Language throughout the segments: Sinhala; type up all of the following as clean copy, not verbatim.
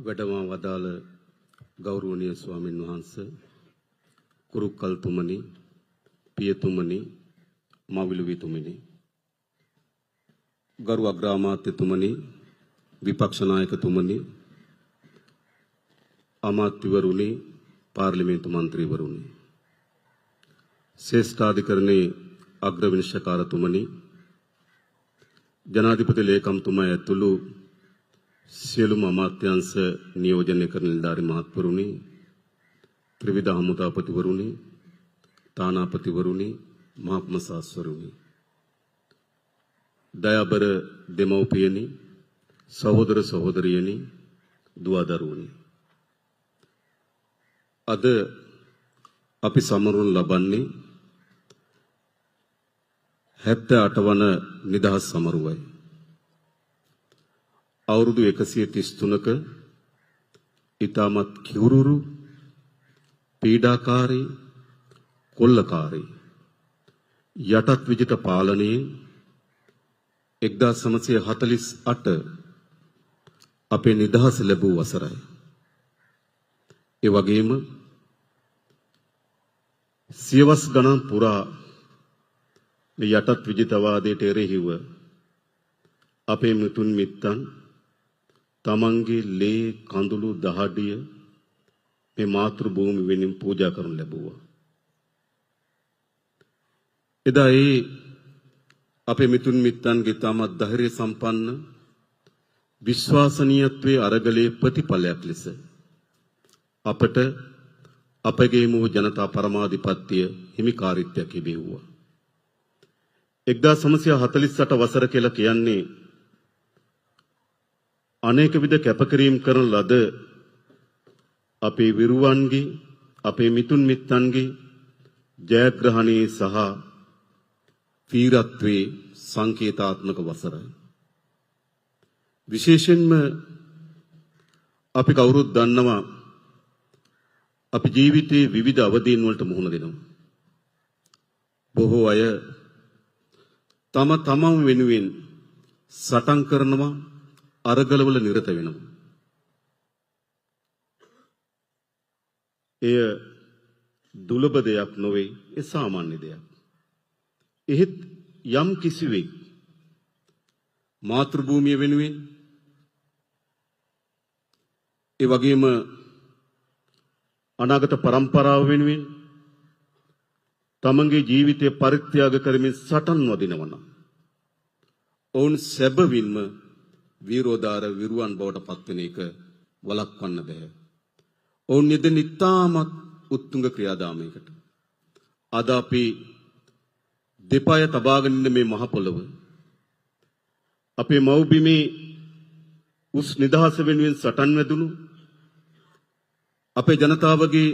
වැඩම වදාළ ගෞරවනීය ස්වාමින් වහන්සේ කුරුක්කල් තුමනි පියතුමනි මවිලුවිතුමනි ගරු අග්‍රාමාත්‍යතුමනි විපක්ෂ නායකතුමනි අමාත්‍යවරුනි පාර්ලිමේන්තු මන්ත්‍රීවරුනි ශ්‍රේෂ්ඨාධිකරණයේ අග්‍ර විනිශ්චයකාරතුමනි ජනාධිපති ලේකම්තුමා ඇතුළු සියලුම අමාත්‍යාංශ නියෝජනය කරන නිලධාරි මහත්වරුනි ත්‍රිවිධ හමුදාපතිවරුනි තානාපතිවරුනි මහත්මසාස්වරුනි දයාබර දෙමව්පියනි සහෝදර සහෝදරියනි දුවදරුවනි අද අපි සමරුන් ලබන්නේ 78 වන නිදහස් සමරුවයි අවුරුදු 133ක ඊටමත් කිවුරුරු පීඩාකාරී කොල්ලකාරී යටත් විජිත පාලනයේ 1948 අපේ නිදහස ලැබූ වසරයි. ඒ වගේම සියවස් ගණන් පුරා මේ යටත් විජිතවාදයට එරෙහිව අපේ මුතුන් මිත්තන් තමන්ගේ ලේ කඳුළු දහඩිය මේ මාතෘ භූමි වෙනින් පූජා කරනු ලැබුවා. එදා ඒ අපේ මිතුන් මිත්තන්ගේ තමත් ධෛර්ය සම්පන්න විශ්වාසනීයත්වයේ අරගලයේ ප්‍රතිඵලයක් ලෙස අපට අපගේ මූ ජනතා පරමාධිපත්‍ය හිමිකාරීත්වයක් ලැබෙව්වා. 1948 වසර කියලා කියන්නේ අනේක විද කැපකිරීම කරන ලද අපේ විරුවන්ගේ අපේ මිතුන් මිත්තන්ගේ ජයග්‍රහණයේ සහ වීරත්වයේ සංකේතාත්මක වසරයි. විශේෂයෙන්ම අපි කවුරුත් දන්නවා අපි ජීවිතයේ විවිධ අවදීන් වලට මුහුණ දෙනවා. බොහෝ අය තමන් වෙනුවෙන් සටන් කරනවා අරගලවල නිරත වෙනවා. එය දුලබ දෙයක් නොවේ, ඒ සාමාන්‍ය දෙයක්. එහෙත් යම් කිසිවෙක් මාතෘභූමිය වෙනුවෙන් ඒ වගේම අනාගත පරම්පරාව වෙනුවෙන් තමන්ගේ ජීවිතය පරිත්‍යාග කරමින් සටන් වදිනවා නම් ඔවුන් සැබවින්ම වීරෝදාර විරුවන් බවට පත්වෙන එක වළක්වන්න බෑ. ඔවුන් යෙදෙන ඉතාමත් උත්තුංග ක්‍රියාදාමයකට. අද අපි දෙපාය තබාගෙන ඉන්න මේ මහ පොළව අපේ මව්බිමේ උස් නිදහස වෙනුවෙන් සටන් වැදුණු අපේ ජනතාවගේ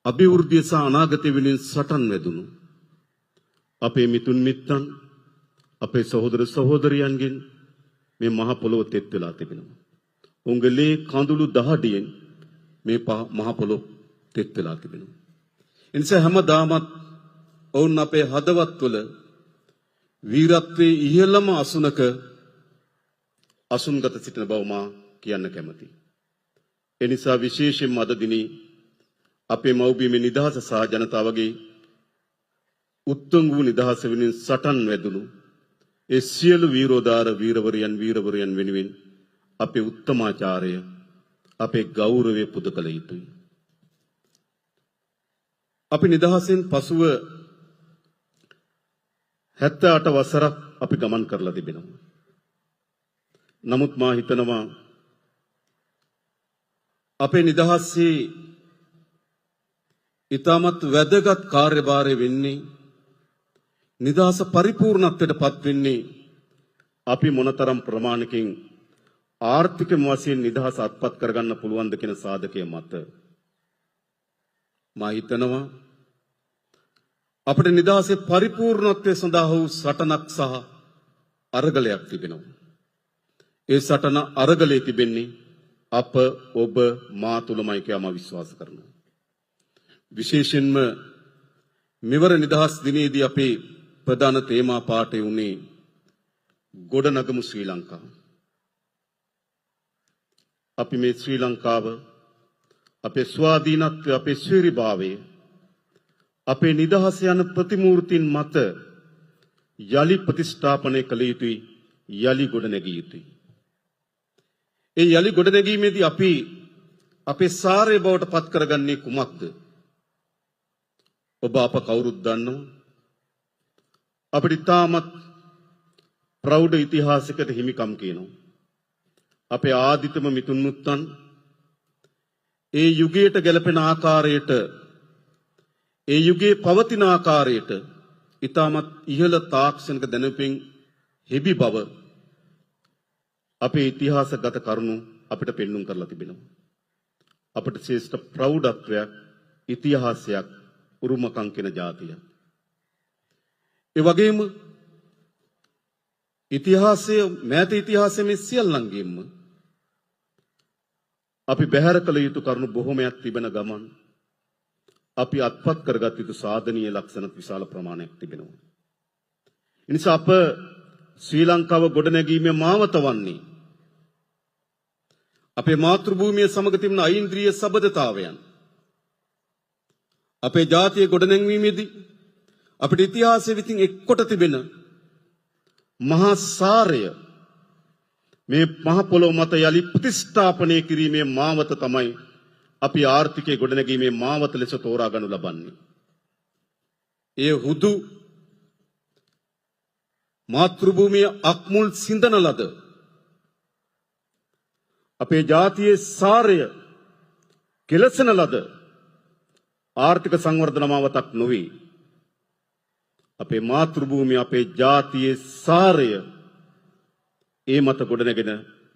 අභිවෘද්ධිය සහ අනාගතය වෙනුවෙන් සටන් වැදුණු අපේ මිතුන් මිත්තන් අපේ සහෝදර සහෝදරියන්ගෙන් මේ මහ පොළොව තෙත් වෙලා තිබෙනවා. උංගලේ කඳුළු දහඩියෙන් මේ මහ පොළොව තෙත් වෙලා තිබෙනවා. එනිසා හැමදාමත් ඔවුන් අපේ හදවත්වල වීරත්වයේ ඉහළම අසුනක අසුන්ගත සිටින බව මා කියන්න කැමතියි. එනිසා විශේෂයෙන්ම අද දිනේ අපේ මව්බිමේ නිදහස සහ ජනතාවගේ උත්තුංග වූ නිදහස වෙනුවෙන් සටන් වැදුණු ඒ සියලු වීරෝදාර වීරවරයන් වෙනුවෙන් අපේ උත්තමාචාරය අපේ ගෞරවය පුද කළ යුතුයි. අපි නිදහසෙන් පසුව 78 වසරක් අපි ගමන් කරලා තිබෙනවා. නමුත් මා හිතනවා අපේ නිදහසේ ඊටමත් වැදගත් කාර්යභාරය වෙන්නේ නිදහස පරිපූර්ණත්වයට පත් වෙන්නේ අපි මොනතරම් ප්‍රමාණකින් ආර්ථික වශයෙන් නිදහස අත්පත් කරගන්න පුළුවන්ද කියන සාධකය මත. මා හිතනවා අපේ නිදහසේ පරිපූර්ණත්වය සඳහා වූ සටනක් සහ අරගලයක් තිබෙනවා. ඒ සටන අරගලයේ තිබෙන්නේ අප ඔබ මා තුලමයි කියලා මම විශ්වාස කරනවා. විශේෂයෙන්ම මෙවර නිදහස් දිනේදී අපේ ප්‍රධාන තේමා පාඨය උනේ ගොඩනගමු ශ්‍රී ලංකාව. අපි මේ ශ්‍රී ලංකාව අපේ ස්වාධීනත්වය අපේ ශීර්භාවය අපේ නිදහස යන ප්‍රතිමූර්තින් මත යලි ප්‍රතිස්ථාපනය කළ යුතුයි යලි ගොඩනැගිය යුතුයි. ඒ යලි ගොඩනැගීමේදී අපි අපේ සාරය බවට පත් කරගන්නේ කුමක්ද? ඔබ අප කවුරුත් දන්නවා අපිට තාමත් ප්‍රෞಢ ඉතිහාසයකට හිමිකම් කියනවා. අපේ ආදිතම මිතුන් මුත්තන් ඒ යුගයට ගැලපෙන ආකාරයට ඒ යුගයේ පවතින ආකාරයට ඊටමත් ඉහළ තාක්ෂණික දැනුමින් හිබි බව අපේ ඉතිහාසගත කරුණු අපිට පෙන්눔 කරලා තිබෙනවා. අපිට ශ්‍රේෂ්ඨ ප්‍රෞಢත්වයක් ඉතිහාසයක් උරුමකම් කියන જાතිය. ඒ වගේම ඉතිහාසය මෑත ඉතිහාසයේ මේ සියල්ලංගෙම අපි බැහැර කළ යුතු කරුණු බොහෝමයක් තිබෙන ගමන් අපි අත්පත් කරගත් යුතු සාධනීය ලක්ෂණ විශාල ප්‍රමාණයක් තිබෙනවා. ඒ නිසා අප ශ්‍රී ලංකාව ගොඩනැගීමේ මාවත වන්නේ අපේ මාතෘ භූමිය සමග තිබෙන ඓන්ද්‍රීය සබඳතාවයන් අපේ ජාතිය ගොඩනැංවීමේදී අපේ ඉතිහාසයේ විසින් එක්කොට තිබෙන මහා සාරය මේ මහ පොළොව මත යලි ප්‍රතිස්ථාපනය කිරීමේ මාවත තමයි අපි ආර්ථිකයේ ගොඩනැගීමේ මාවත ලෙස තෝරා ගනු ලබන්නේ. ඒ හුදු මාතෘ භූමිය අක්මුල් සිඳන ලද අපේ ජාතියේ සාරය කෙලසන ලද ආර්ථික සංවර්ධන මාවතක් නොවේ. අපේ මාතෘ භූමිය අපේ ජාතියේ සාරය ඒ මත ගොඩනැගෙන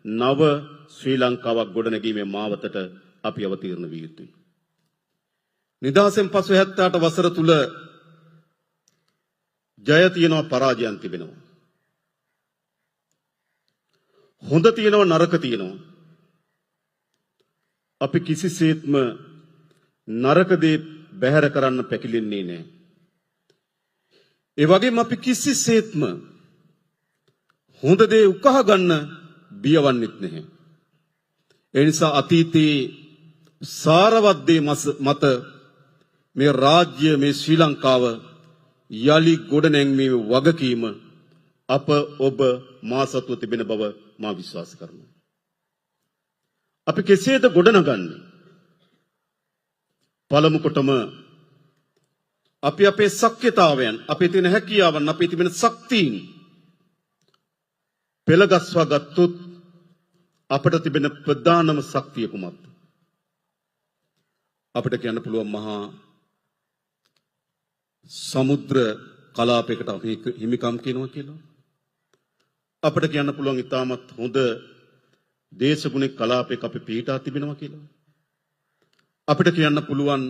නව ශ්‍රී ලංකාවක් ගොඩනැගීමේ මාවතට අපි අවතීර්ණ විය යුතුයි. නිදහසෙන් පසු 78 වසර තුල ජය තියෙනවා පරාජයන් තිබෙනවා. හොඳ තියෙනවා නරක තියෙනවා. අපි කිසිසේත්ම නරක දේ බැහැර කරන්න පැකිලෙන්නේ නැහැ. ඒ වගේම අපි කිසිසේත්ම හොඳ දේ උකහා ගන්න බියවන්නෙත් නැහැ. ඒ නිසා අතීතයේ සාරවත් දේ මත මේ රාජ්‍ය මේ ශ්‍රී ලංකාව යලි ගොඩනැංවීමේ වගකීම අප ඔබ මා සතුව තිබෙන බව මා විශ්වාස කරනවා. අපි කෙසේද ගොඩනගන්නේ? පළමු කොටම අපි අපේ ශක්්‍යතාවයන් අපේ තියෙන හැකියාවන් අපේ තිබෙන ශක්තියින් පෙළගස්වා ගත්තොත් අපට තිබෙන ප්‍රධානම ශක්තිය කුමක්ද? අපිට කියන්න පුළුවන් මහා සමුද්‍ර කලාපයකට අපි හිමිකම් කියනවා කියලා. අපිට කියන්න පුළුවන් ඉතාමත් හොඳ දේශගුණික කලාපයක අපි පිහිටා තිබෙනවා කියලා. අපිට කියන්න පුළුවන්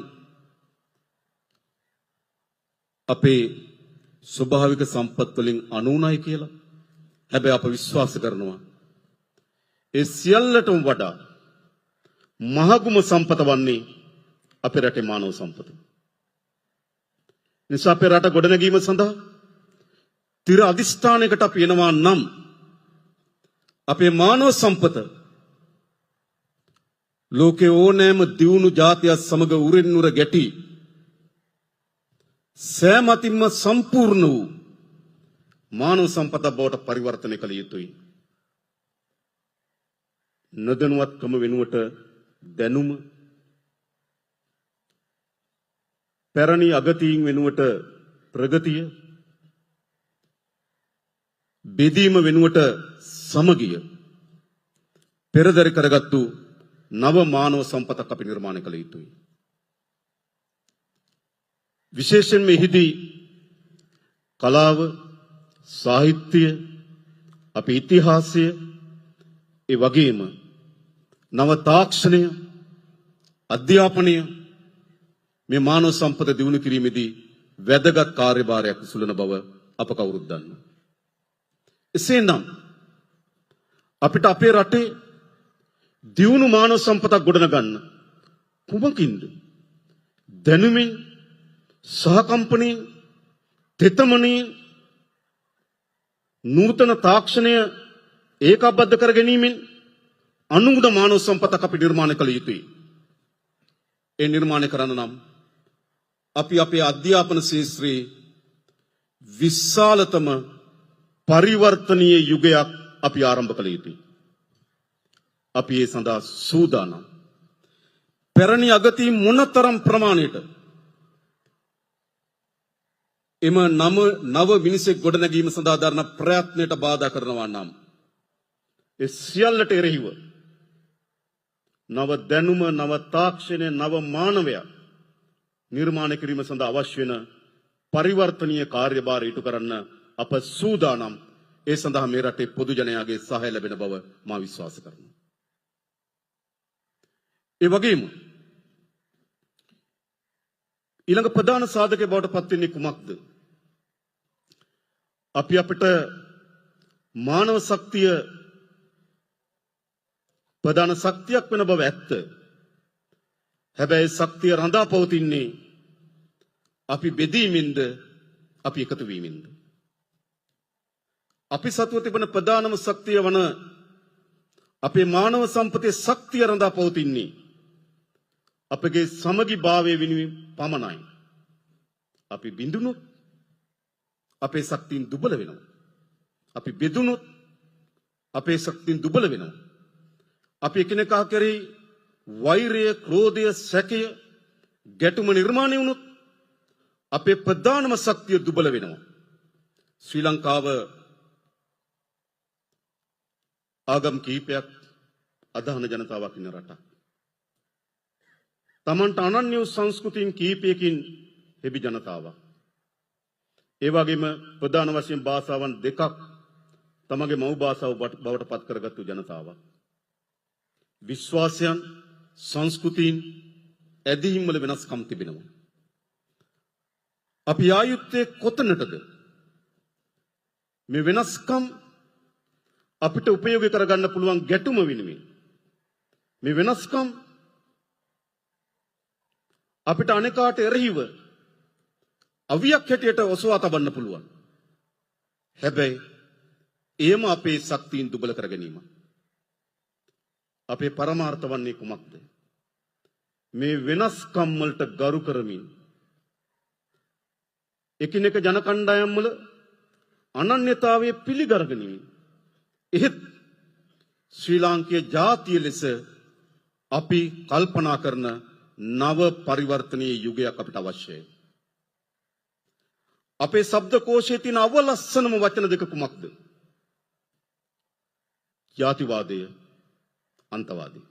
අපේ ස්වභාවික සම්පත් වලින් අනුුණයි කියලා. හැබැයි අප විශ්වාස කරනවා ඒ සියල්ලටම වඩා මහගුම සම්පත වන්නේ අපේ රටේ මානව සම්පත. නිසා අපේ රට ගොඩනැගීම සඳහා තිර අධිෂ්ඨානයකට අපි එනවා නම් අපේ මානව සම්පත ලෝකේ ඕනෑම දියුණු ජාතියක් සමග උරෙන් උර ගැටි සෑමතින්ම සම්පූර්ණ වූ මානව සම්පත බවට පරිවර්තනය කළ යුතුයි. නොදැනුවත්කම වෙනුවට දැනුම, පැරණි අගතීන් වෙනුවට ප්‍රගතිය, බෙදීම වෙනුවට සමගිය පෙරදරි කරගත්තු නව මානව සම්පතක් අපි නිර්මාණය කළ යුතුයි. විශේෂයෙන්ම එහිදී කලාව, සාහිත්‍ය, අපේ ඉතිහාසය, ඒ වගේම නව තාක්ෂණය, අධ්‍යාපනය මේ මානව සම්පත දියුණු කිරීමේදී වැදගත් කාර්යභාරයක් සුළන බව අප කවුරුත් දන්නවා. එසේනම් අපිට අපේ රටේ දියුණු මානව සම්පතක් ගොඩනගන්න කුමකින්ද? දැනුමින්, සහකම්පනයෙන්, තෙතමනින්, නූතන තාක්ෂණය ඒකාබද්ධ කර ගැනීමෙන්, අනුගුණ මානව සම්පතක් අපි නිර්මාණය කළ යුතුයි. ඒ නිර්මාණය කරන්න නම් අපි අපේ අධ්‍යාපන ශාස්ත්‍රයේ විශාලතම පරිවර්තනීය යුගයක් අපි ආරම්භ කළ යුතුයි. අපි ඒ සඳහා සූදානම්. පැරණි අගති මොනතරම් ප්‍රමාණයට එම නව මිනිසෙක් ගොඩනැගීම සඳහා දරන ප්‍රයත්නයට බාධා කරනවා නම් ඒ සියල්ලට එරෙහිව නව දැනුම, නව තාක්ෂණය, නව මානවය නිර්මාණය කිරීම සඳහා අවශ්‍ය වෙන පරිවර්තනීය කාර්යභාරය ඉටු කරන්න අප සූදානම්. ඒ සඳහා මේ රටේ පොදු ජනයාගේ සහාය ලැබෙන බව මා විශ්වාස කරනවා. ඒ වගේම ඊළඟ ප්‍රධාන සාධකයේ බවට පත් වෙන්නේ කුමක්ද? අපි අපිට මානව ශක්තිය ප්‍රධාන ශක්තියක් වෙන බව ඇත්ත. හැබැයි ශක්තිය රඳා පවතින්නේ අපි බෙදීමෙන්ද, අපි එකතු වීමෙන්ද? අපි සතුව තිබෙන ප්‍රධානම ශක්තිය වන අපේ මානව සම්පතේ ශක්තිය රඳා පවතින්නේ අපගේ සමගි භාවය වෙනුවෙන් පමණයි. අපි බිඳුනොත් අපේ ශක්තියින් දුබල වෙනවා. අපි බෙදුනොත් අපේ ශක්තියින් දුබල වෙනවා. අපි එකිනෙකා කෙරෙහි වෛරය, ක්‍රෝධය, සැකය, ගැටුම නිර්මාණය වුණොත් අපේ ප්‍රධානම ශක්තිය දුබල වෙනවා. ශ්‍රී ලංකාව ආගම් කීපයක් අදහන ජනතාවක් ඉන්න රටක්. තමන්ට අනන්‍ය සංස්කෘතින් කීපයකින් හෙබි ජනතාවක්. ඒ වගේම ප්‍රධාන වශයෙන් භාෂාවන් දෙකක් තමගේ මව් භාෂාව බවට පත් කරගත්තු ජනතාවක්. විශ්වාසයන්, සංස්කෘතීන්, ඇදහිම් වල වෙනස්කම් තිබෙනවා. අපි ආයුත්තේ කොතනටද? මේ වෙනස්කම් අපිට උපයෝගී කරගන්න පුළුවන් ගැටුම වෙනුවෙන් මේ වෙනස්කම් අපිට අනෙකාට එරෙහිව අවියක් හැටියට ඔසවා තබන්න පුළුවන්. හැබැයි එයම අපේ ශක්තියින් දුබල කර ගැනීම. අපේ පරමාර්ථ වන්නේ කුමක්ද? මේ වෙනස්කම් වලට ගරු කරමින් එකිනෙක ජන කණ්ඩායම් වල අනන්‍යතාවයේ පිළිගරගනිමින් එහෙත් ශ්‍රී ලාංකීය ජාතිය ලෙස අපි කල්පනා කරන නව පරිවර්තනීය යුගයක් අපිට අවශ්‍යයි. අපේ ශබ්දකෝෂයේ තියෙන අවලස්සනම වචන දෙක කුමක්ද? ජාතිවාදය, අන්තවාදය.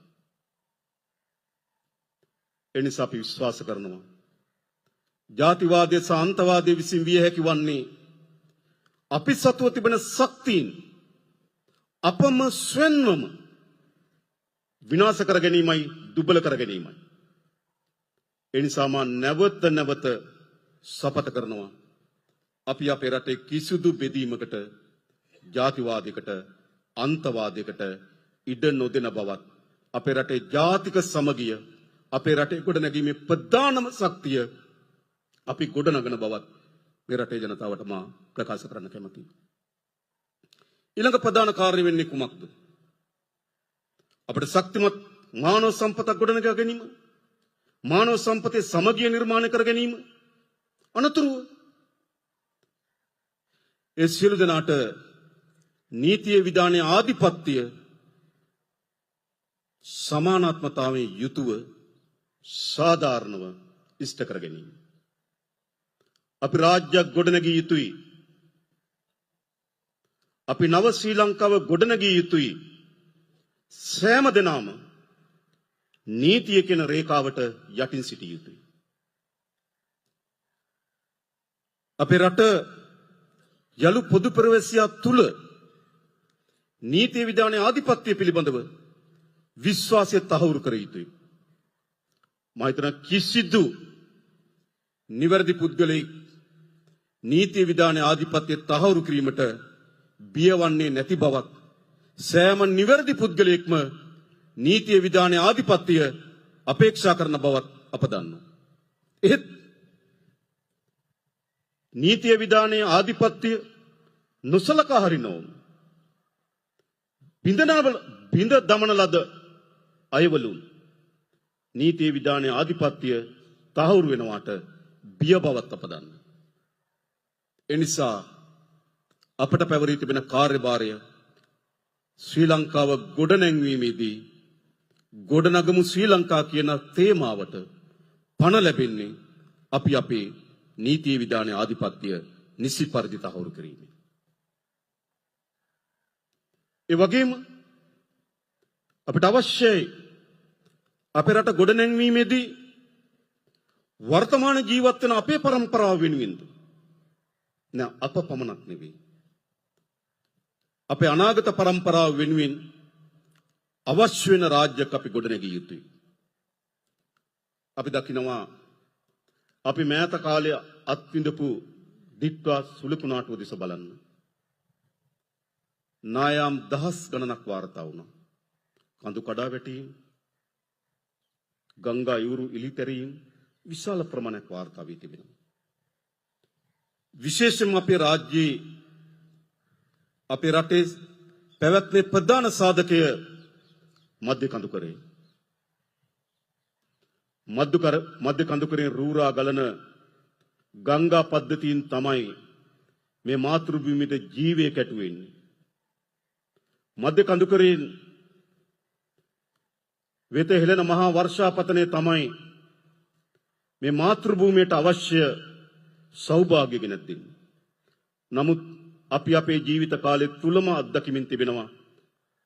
එනිසා අපි විශ්වාස කරනවා ජාතිවාදය සහ අන්තවාදය විසින් විය හැකි වන්නේ අපි සතුව තිබෙන ශක්තියින් අපම ස්වයංවම විනාශ කර ගැනීමයි, දුබල කර ගැනීමයි. එනිසා මා නැවත නැවත සපත කරනවා අපි අපේ රටේ කිසිදු බෙදීමකට, ජාතිවාදයකට, අන්තවාදයකට ඉඩ නොදෙන බවත්, අපේ රටේ ජාතික සමගිය, අපේ රටේ ගොඩනැගීමේ ප්‍රධානම ශක්තිය අපි ගොඩනගන බවත් මේ රටේ ජනතාවට මා ප්‍රකාශ කරන්න කැමතියි. ඊළඟ ප්‍රධාන කාර්ය වෙන්නේ කුමක්ද? අපිට ශක්තිමත් මානව සම්පතක් ගොඩනගා ගැනීම, මානව සම්පතේ සමගිය නිර්මාණය කර ගැනීම, අනතුරුව ඒ සියලු දෙනාට නීතිය, විධානයේ ආධිපත්‍ය සමානාත්මතාවයෙන් යුතුව සාධාරණව ඉෂ්ට කර ගැනීම. අපි රාජ්‍යයක් ගොඩනැගිය යුතුයි. අපි නව ශ්‍රී ලංකාව ගොඩනැගිය යුතුයි. සෑම දෙනාම නීතිය කියන රේඛාවට යටින් සිටිය යුතුයි. අපේ රට යලු පොදු ප්‍රවේශියා තුල නීතිය, විධානයේ ආධිපත්‍ය පිළිබඳව විශ්වාසය තහවුරු කර යුතුයි. මම හිතන කිසිදු නිවැරදි පුද්ගලෙක් නීතිය, විධානයේ ආධිපත්‍ය තහවුරු කිරීමට බියවන්නේ නැති බවත්, සෑම නිවැරදි පුද්ගලයෙක්ම නීතිය, විධානයේ ආධිපත්‍ය අපේක්ෂා කරන බවත් අප දන්නවා. එහෙත් නීතිය, විධානයේ ආධිපත්‍ය නොසලකා හරිනෝ බිඳ දමන ලද අයවලුන් නීති විධානයේ ආධිපත්‍ය තහවුරු වෙනවාට බිය බවත් අපදන්න. එනිසා අපට පැවරී තිබෙන කාර්යභාරය ශ්‍රී ලංකාව ගොඩනැංවීමේදී ගොඩනගමු ශ්‍රී ලංකා කියන තේමාවට පණ ලැබෙන්නේ අපි අපේ නීති විධානයේ ආධිපත්‍ය නිසි පරිදි තහවුරු කිරීමෙන්. ඒ වගේම අපිට අවශ්‍යයි අපේ රට ගොඩනැංවීමේදී වර්තමාන ජීවත් වෙන අපේ પરම්පරාව වෙනුවෙන් නෑ අප පමණක් නෙවෙයි අපේ අනාගත પરම්පරාව වෙනුවෙන් අවශ්‍ය වෙන රාජ්‍යයක් අපි ගොඩනැගිය යුතුයි. අපි දකිනවා අපි මෑත කාලයේ අත්විඳපු දිට්වා සුළුකුණාටුව දිස බලන්න. නායම් දහස් ගණනක් වාර්තා වුණා. කඳු කඩා වැටීම්, ගංගා යූරු ඉලිතැරීම් විශාල ප්‍රමාණයක් වාර්තා වී තිබෙනවා. විශේෂයෙන්ම අපේ රාජ්‍යයේ අපේ රටේ පැවැත්මේ ප්‍රධාන සාධකය මධ්‍ය කඳුකරේ. මධ්‍ය කඳුකරේ රූරා ගලන ගංගා පද්ධතියින් තමයි මේ මාතෘ භූමියට ජීවය කැටුවෙන්නේ. මධ්‍ය කඳුකරේ වෙත හෙළෙන මහා වර්ෂාපතනය තමයි මේ මාතෘ භූමියට අවශ්‍ය සෞභාග්‍ය ගෙන දෙන්නේ. නමුත් අපි අපේ ජීවිත කාලය තුලම අත්දැකීමින් තිබෙනවා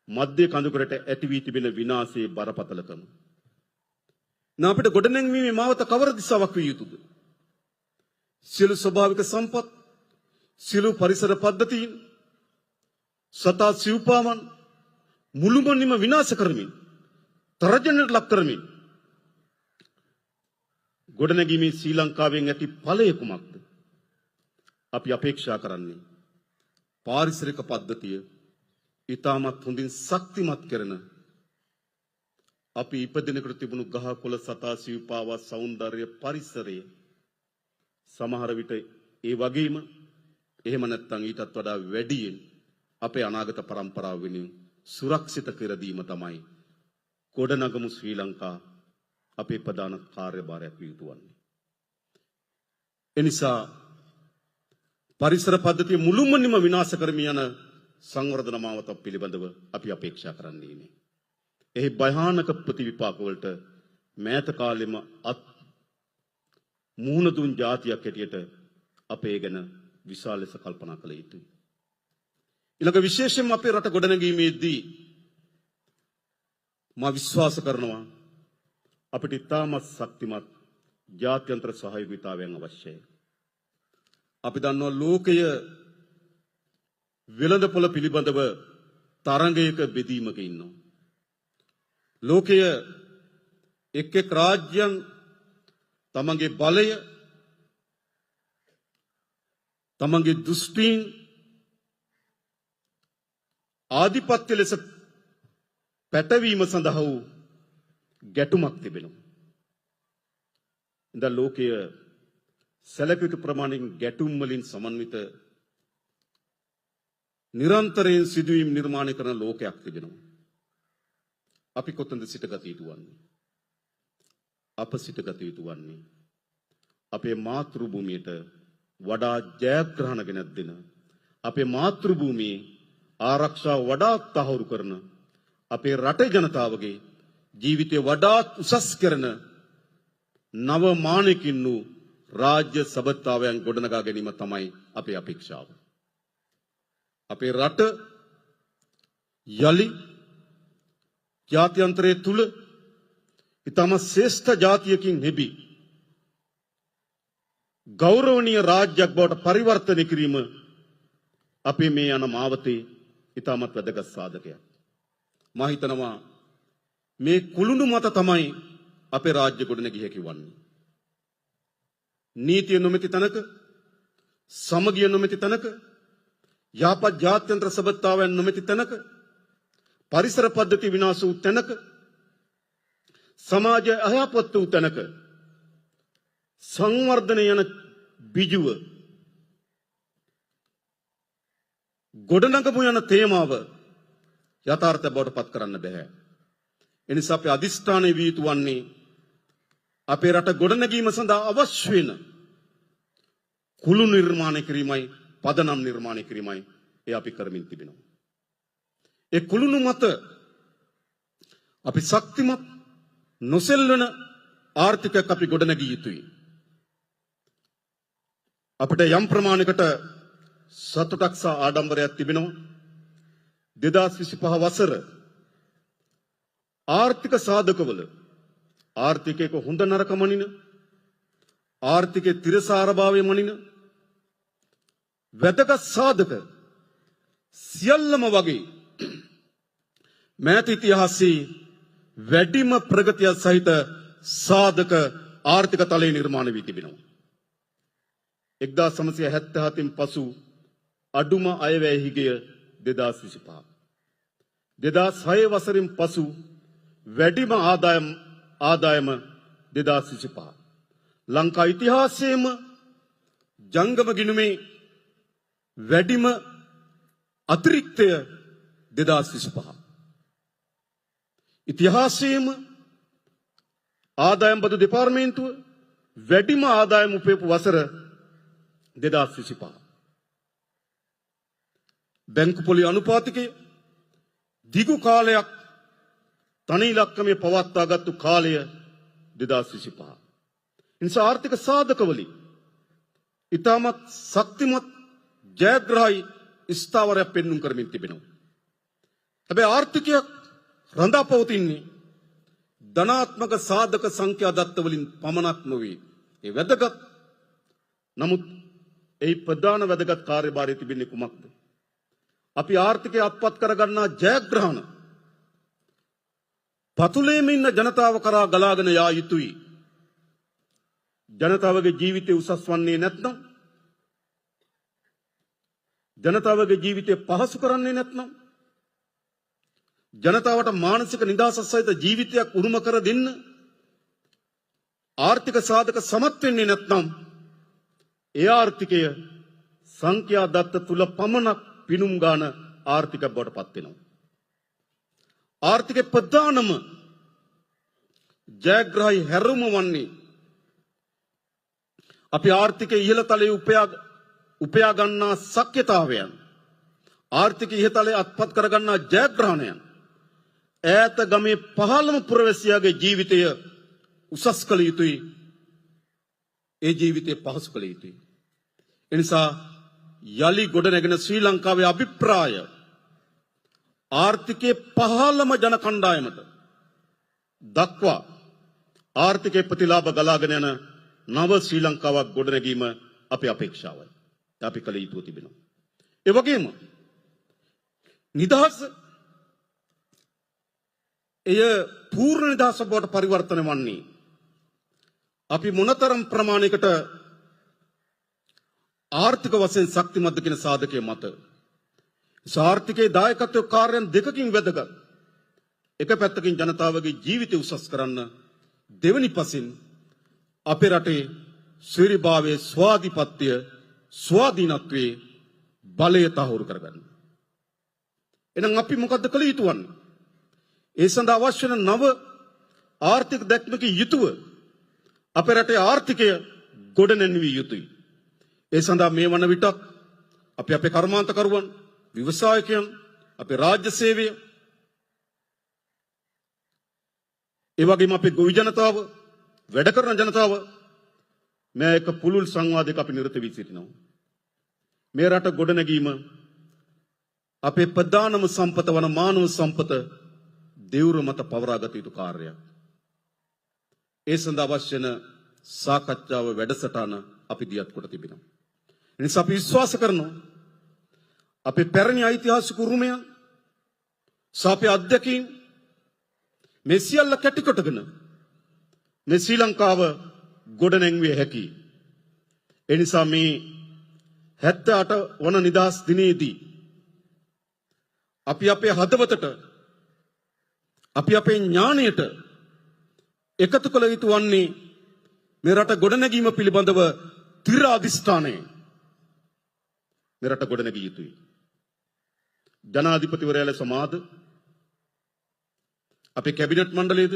මධ්‍ය කඳුකරට ඇති වී තිබෙන විනාශයේ බරපතලකම. අපිට ගොඩනැංවීමේ මාවත කවර දිශාවක් විය යුතුද? සියලු ස්වභාවික සම්පත්, සියලු පරිසර පද්ධතීන්, සතා සිව්පාවන් මුළුමනින්ම විනාශ කරමින්, තරජනයට ලක් කරමින් ගොඩනැගීමේ ශ්‍රී ලංකාවෙන් ඇති ඵලය කුමක්ද? අපි අපේක්ෂා කරන්නේ පාරිසරික පද්ධතිය ඉතාමත් හොඳින් ශක්තිමත් කරන අපි ඉපදිනකොට තිබුණු ගහ කොළ සතා සිව්පාවා සෞන්දර්ය පරිසරය සමහර විට ඒ වගේම එහෙම නැත්නම් ඊටත් වඩා වැඩියෙන් අපේ අනාගත પરම්පරාව වෙනුවෙන් සුරක්ෂිත කර දීම තමයි ගොඩනගමු ශ්‍රී ලංකා අපේ ප්‍රධාන කාර්යභාරයක් විය යුතු වන්නේ. එනිසා පරිසර පද්ධතිය මුළුමනින්ම විනාශ කරමින් යන සංවර්ධන මාවත පිළිබඳව අපි අපේක්ෂා කරන්නේ නේ. එහි භයානක ප්‍රතිවිපාක වලට මෑත කාලෙම මුහුණ දුන් જાතියක් හැටියට අපේ ගැන විශාල ලෙස කල්පනා කළ යුතුයි. ඊළඟ විශේෂයෙන්ම අපේ රට ගොඩනැගීමේදී මා විශ්වාස කරනවා අපිට ඉතාමත් ශක්තිමත් ජාත්‍යන්තර සහයෝගීතාවයන් අවශ්‍යයි. අපි දන්නවා ලෝකය වෙළඳපොළ පිළිබඳව තරඟයක බෙදීමක ඉන්නවා. ලෝකය එක් එක් රාජ්‍යයන් තමන්ගේ බලය, තමන්ගේ දෘෂ්ටීන් ආධිපත්‍ය ලෙස පැටවීම සඳහා වූ ගැටුමක් තිබෙනවා. ඉතින් ලෝකය සැලකිය යුතු ප්‍රමාණයෙන් ගැටුම් වලින් සමන්විත නිරන්තරයෙන් සිදුවීම් නිර්මාණය කරන ලෝකයක් තිබෙනවා. අපි කොතනද සිටගත යුතු වන්නේ? අප සිටගත යුතු වන්නේ අපේ මාතෘ භූමියට වඩා ජයග්‍රහණ ගෙනත් දෙන, අපේ මාතෘ භූමියේ ආරක්ෂාව වඩා තහවුරු කරන, අපේ රටේ ජනතාවගේ ජීවිතය වඩාත් උසස් කරන නව මානකින් වූ රාජ්‍ය සබඳතාවයන් ගොඩනගා ගැනීම තමයි අපේ අපේක්ෂාව. අපේ රට යලි ජාත්‍යන්තරයේ තුල ඊටම ශ්‍රේෂ්ඨ ජාතියකින් නෙබි ගෞරවනීය රාජ්‍යයක් බවට පරිවර්තනය කිරීම අපේ මේ යන මාවතේ ඊටමත් වැදගත් සාධකයක්. මා හිතනවා මේ කුළුණු මත තමයි අපේ රාජ්‍ය ගොඩනැගිය හැකි වන්නේ. නීතිය නොමැති තැනක, සමගිය නොමැති තැනක, යහපත් ජාත්‍යන්තර සබඳතාවයන් නොමැති තැනක, පරිසර පද්ධති විනාශ වූ තැනක, සමාජය අයහපත් වූ තැනක සංවර්ධනය යන බිජුව ගොඩනගමු යන තේමාව යථාර්ථය බවට පත් කරන්න බෑ. ඒ නිසා අපි අදිෂ්ඨානය විය යුතු වන්නේ අපේ රට ගොඩනැගීම සඳහා අවශ්‍ය වෙන කුළු නිර්මාණය කිරීමයි, පදනම් නිර්මාණය කිරීමයි ඒ අපි කරමින් තිබෙනවා. ඒ කුළුණු මත අපි ශක්තිමත් නොසෙල්වන ආර්ථිකයක් අපි ගොඩනැගිය යුතුයි. අපිට යම් ප්‍රමාණයකට සතුටක් සහ ආඩම්බරයක් තිබෙනවා. 2025 වසර ආර්ථික සාධකවල ආර්ථිකයක හොඳ නරක මනින, ආර්ථිකයේ තිරසාරභාවය මනින වැදගත් සාධක සියල්ලම වගේ මෑත ඉතිහාසයේ වැඩිම ප්‍රගතිය සහිත සාධක ආර්ථික තලයේ නිර්මාණය වී තිබෙනවා. 1977න් පසු අඩුම අයවැය හිගය 2025. 2006 වසරින් පසු වැඩිම ආදායම 2025. ලංකා ඉතිහාසයේම ජංගම ගිණුමේ වැඩිම අතිරික්තය 2025. ඉතිහාසයේම ආදායම් බදු දෙපාර්තමේන්තුව වැඩිම ආදායම උපයපු වසර 2025. බැංකු පොලි අනුපාතිකය දිගු කාලයක් තනි ඉලක්කමේ පවත්වාගත්තු කාලය 2025. ඉන්සා ආර්ථික සාධකවලින් ඉතාමත් ශක්තිමත් ජයග්‍රහී ස්ථාවරයක් පෙන්눔 කරමින් තිබෙනවා. හැබැයි ආර්ථිකයක් රඳා පවතින්නේ ධනාත්මක සාධක සංඛ්‍යා දත්ත වලින් පමණක් නොවේ. ඒ වැදගත්. නමුත් ඒ ප්‍රධාන වැදගත් කාර්යභාරය තිබෙන්නේ කුමක්ද? අපි ආර්ථිකය අත්පත් කරගන්නා ජයග්‍රහණ පතුලේම ඉන්න ජනතාව කරා ගලාගෙන යා යුතුයි. ජනතාවගේ ජීවිතය උසස් වන්නේ නැත්නම්, ජනතාවගේ ජීවිතය පහසු කරන්නේ නැත්නම්, ජනතාවට මානසික නිදහස සහිත ජීවිතයක් උරුම කර දෙන්න ආර්ථික සාධක සමත් වෙන්නේ නැත්නම් ඒ ආර්ථිකය සංඛ්‍යා දත්ත තුල පමණක් පිනුම් ගාන ආර්ථික බවට පත් වෙනවා. ආර්ථික ප්‍රධානම ජයග්‍රහී හැරුම වන්නේ අපි ආර්ථිකයේ ඉහළ තලයේ උපයා ගන්නා ශක්්‍යතාවයන්, ආර්ථිකයේ ඉහළ තලයේ අත්පත් කර ගන්නා ජයග්‍රහණයන් ඈත ගමේ පහළම පුරවැසියාගේ ජීවිතය උසස් කළ යුතුයි. ඒ ජීවිතය පහසු කළ යුතුයි. එනිසා යලි ගොඩනැගෙන ශ්‍රී ලංකාවේ අභිප්‍රාය ආර්ථිකයේ පහළම ජන කණ්ඩායමට දක්වා ආර්ථිකයේ ප්‍රතිලාභ ගලාගෙන යන නව ශ්‍රී ලංකාවක් ගොඩනැගීම අපේ අපේක්ෂාවයි. අපි කළ යුතු තිබෙනවා. ඒ වගේම නිදහස එය පූර්ණ නිදහස බවට පරිවර්තනය වන්නේ අපි මොනතරම් ප්‍රමාණයකට ආර්ථික වශයෙන් ශක්තිමත්ද කියන සාධකයේ මත. ආර්ථිකයේ දායකත්ව කාර්යයන් දෙකකින් වැදගත්. එක පැත්තකින් ජනතාවගේ ජීවිතය උසස් කරන්න, දෙවනි පසින් අපේ රටේ ස්වෛරභාවයේ ස්වාධිපත්‍ය ස්වාධීනත්වයේ බලය තහවුරු කරගන්න. එහෙනම් අපි මොකද්ද කළ යුතු වන්නේ? ඒ සඳහා අවශ්‍ය වන නව ආර්ථික දැක්මකින් යුතුව අපේ රටේ ආර්ථිකය ගොඩනැන්විය යුතුයි. ඒ සඳහා මේ වන විටත් අපි අපේ කර්මාන්තකරුවන්, ව්‍යවසායකයන්, අපේ රාජ්‍ය සේවය, ඒ වගේම අපේ ගොවි ජනතාව, වැඩ කරන ජනතාව මේ එක පුළුල් සංවාදයක අපි නිරත වී සිටිනවා. මේ රට ගොඩනැගීම අපේ ප්‍රධානම සම්පත වන මානව සම්පත දෙවුර මත පවරාගත යුතු කාර්යයක්. ඒ සඳහා අවශ්‍ය වන සාකච්ඡාව වැඩසටහන අපි දියත් කොට තිබෙනවා. එනිසා අපි විශ්වාස කරනවා අපේ පැරණි ඓතිහාසික උරුමයන් සහ අපේ අත්දැකීම් මේ සියල්ල කැටි කොටගෙන මේ ශ්‍රී ලංකාව ගොඩනැංවිය හැකියි. ඒ නිසා මේ 78 වන නිදහස් දිනේදී අපි අපේ හදවතට, අපි අපේ ඥාණයට එකතු කළ යුතු වන්නේ මේ රට ගොඩනැගීම පිළිබඳව තිර අධිෂ්ඨානය. මේ රට ගොඩනැගිය යුතුයි. ජනාධිපතිවරයා ලෙස මාද, අපේ කැබිනට් මණ්ඩලයේද?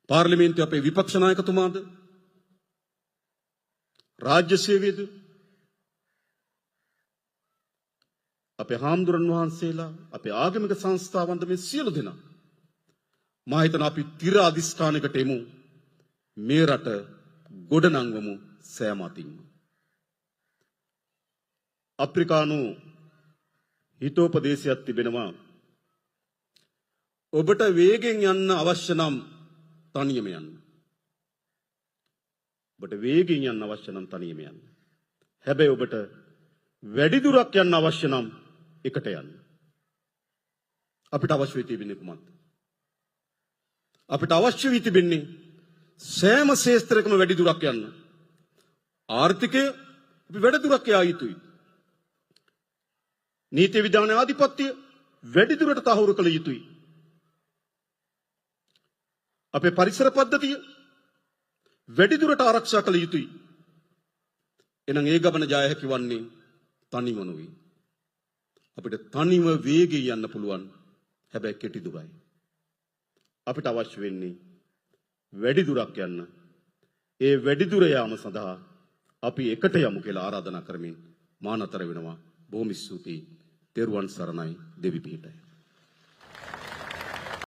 පාර්ලිමේන්තුවේ අපේ විපක්ෂ නායකතුමාද? රාජ්‍ය සේවයේද? අපේ හාමුදුරන් වහන්සේලා, අපේ ආගමික සංස්ථාවන්ද මේ සියලු දෙනා මා හිතන අපි තිර අධිෂ්ඨානයකට එමු. මේ රට ගොඩනංවමු සෑම අතින්ම. අප්‍රිකානු හිතෝපදේශයක් තිබෙනවා. ඔබට වේගෙන් යන්න අවශ්‍ය නම් තනියම යන්න. ඔබට වේගෙන් යන්න අවශ්‍ය නම් තනියම යන්න. හැබැයි ඔබට වැඩි දුරක් යන්න අවශ්‍ය නම් එකට යන්න. අපිට අවශ්‍ය වෙ තිබෙන්නේ කුමක්ද? අපිට අවශ්‍ය වී තිබෙන්නේ සෑම ශේස්ත්‍රයකම වැඩි දුරක් යන්න. ආර්ථිකය අපි වැඩි දුරක් යා යුතුයි. නීති විධාන ආධිපත්‍ය වැඩි දුරට තහවුරු කළ යුතුයි. අපේ පරිසර පද්ධතිය වැඩි දුරට ආරක්ෂා කළ යුතුයි. එනම් ඒ ගමන ජය හැකි වන්නේ තනිව නොවේ. අපිට තනිව වේගයෙන් යන්න පුළුවන්. හැබැයි කෙටි දුරයි. අපිට අවශ්‍ය වෙන්නේ වැඩි දුරක් යන්න. ඒ වැඩි දුර යාම සඳහා අපි එකට යමු කියලා ආරාධනා කරමින් මා නතර වෙනවා. බොහොම ස්තුතියි. තෙරුවන් සරණයි. දෙවි පිහිටයි.